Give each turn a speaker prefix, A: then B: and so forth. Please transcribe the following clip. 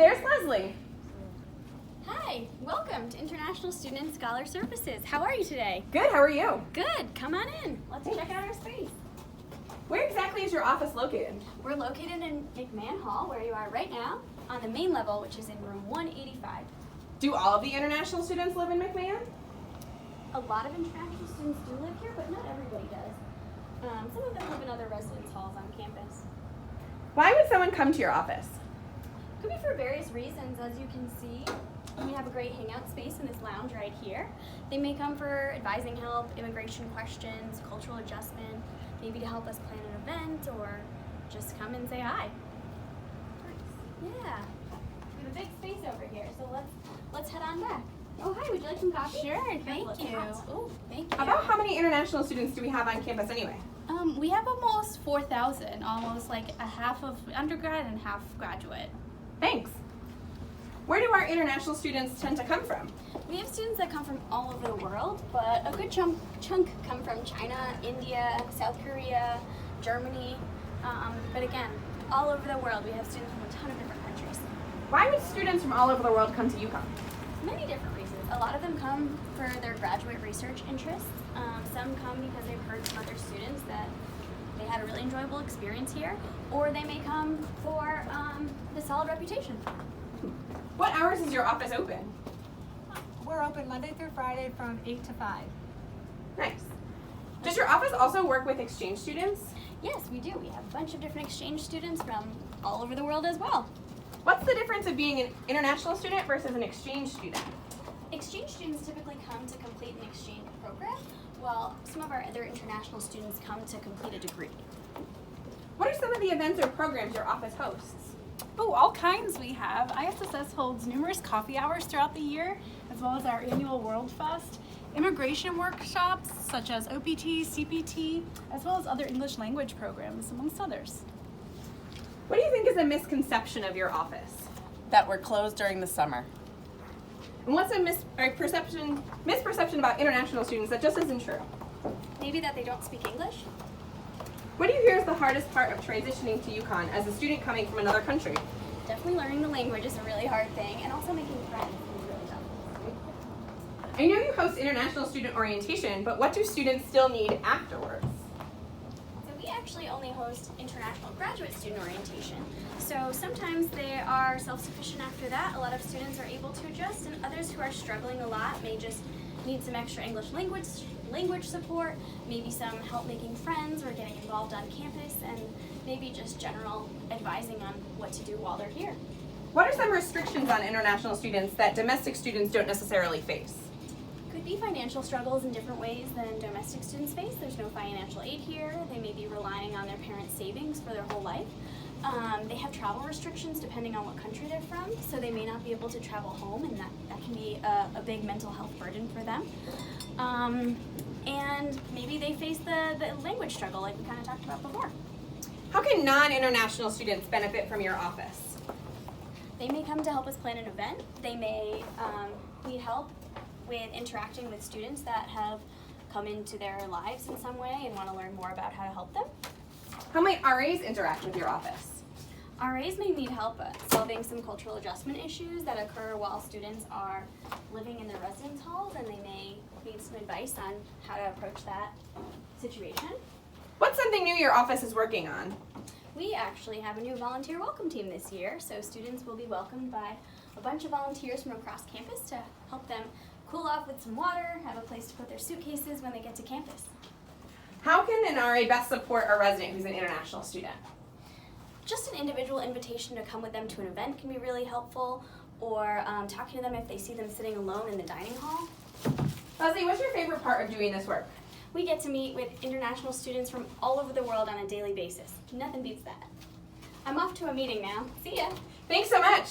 A: there's Leslie.
B: Hi, welcome to International Student Scholar Services. How are you today?
A: Good, how are you?
B: Good, come on in. Let's check out our space.
A: Where exactly is your office located?
B: We're located in McMahon Hall, where you are right now, on the main level, which is in room 185.
A: Do all of the international students live in McMahon?
B: A lot of international students do live here, but not everybody does. Some of them live in other residence halls on campus.
A: Why would someone come to your office?
B: Could be for various reasons. As you can see, we have a great hangout space in this lounge right here. They may come for advising help, immigration questions, cultural adjustment, maybe to help us plan an event, or just come and say hi. Yeah, we have a big space over here, so let's head on back. Oh, hi, would you like some coffee?
C: Sure, thank you.
B: Oh, thank you.
A: About how many international students do we have on campus anyway?
C: We have almost 4,000, almost like a half of undergrad and half graduate.
A: Thanks. Where do our international students tend to come from?
B: We have students that come from all over the world, but a good chunk come from China, India, South Korea, Germany. But again, all over the world, we have students from a ton of different countries.
A: Why would students from all over the world come to UConn?
B: Many different reasons. A lot of them come for their graduate research interests. Some come because they've heard from other students that they had a really enjoyable experience here, or they may come for the solid reputation.
A: What hours is your office open?
D: We're open Monday through Friday from 8 to 5.
A: Nice. Does your office also work with exchange students?
B: Yes, we do. We have a bunch of different exchange students from all over the world as well.
A: What's the difference of being an international student versus an exchange student?
B: Exchange students typically come to complete an exchange program, while some of our other international students come to complete a degree.
A: What are some of the events or programs your office hosts?
C: Oh, all kinds we have. ISSS holds numerous coffee hours throughout the year, as well as our annual World Fest, immigration workshops such as OPT, CPT, as well as other English language programs, amongst others.
A: What do you think is a misconception of your office?
E: That we're closed during the summer.
A: And what's a misperception about international students that just isn't true?
B: Maybe that they don't speak English?
A: What do you hear is the hardest part of transitioning to UConn as a student coming from another country?
B: Definitely learning the language is a really hard thing, and also making friends is really tough.
A: I know you host international student orientation, but what do students still need afterwards?
B: So we actually only host international graduate student orientation. So sometimes they are self-sufficient after that. A lot of students are able to adjust, and others who are struggling a lot may just need some extra English language support, maybe some help making friends or getting involved on campus, and maybe just general advising on what to do while they're here.
A: What are some restrictions on international students that domestic students don't necessarily face?
B: Could be financial struggles in different ways than domestic students face. There's no financial aid here. They may be relying on their parents' savings for their whole life. They have travel restrictions depending on what country they're from, so they may not be able to travel home, and that can be a big mental health burden for them. And maybe they face the language struggle like we kind of talked about before.
A: How can non-international students benefit from your office?
B: They may come to help us plan an event. They may need help with interacting with students that have come into their lives in some way and want to learn more about how to help them.
A: How might RAs interact with your office?
B: RAs may need help solving some cultural adjustment issues that occur while students are living in their residence halls, and they may need some advice on how to approach that situation.
A: What's something new your office is working on?
B: We actually have a new volunteer welcome team this year, so students will be welcomed by a bunch of volunteers from across campus to help them cool off with some water, have a place to put their suitcases when they get to campus.
A: How can an RA best support a resident who's an international student?
B: Just an individual invitation to come with them to an event can be really helpful, or talking to them if they see them sitting alone in the dining hall.
A: Leslie, what's your favorite part of doing this work?
B: We get to meet with international students from all over the world on a daily basis. Nothing beats that. I'm off to a meeting now. See ya.
A: Thanks so much.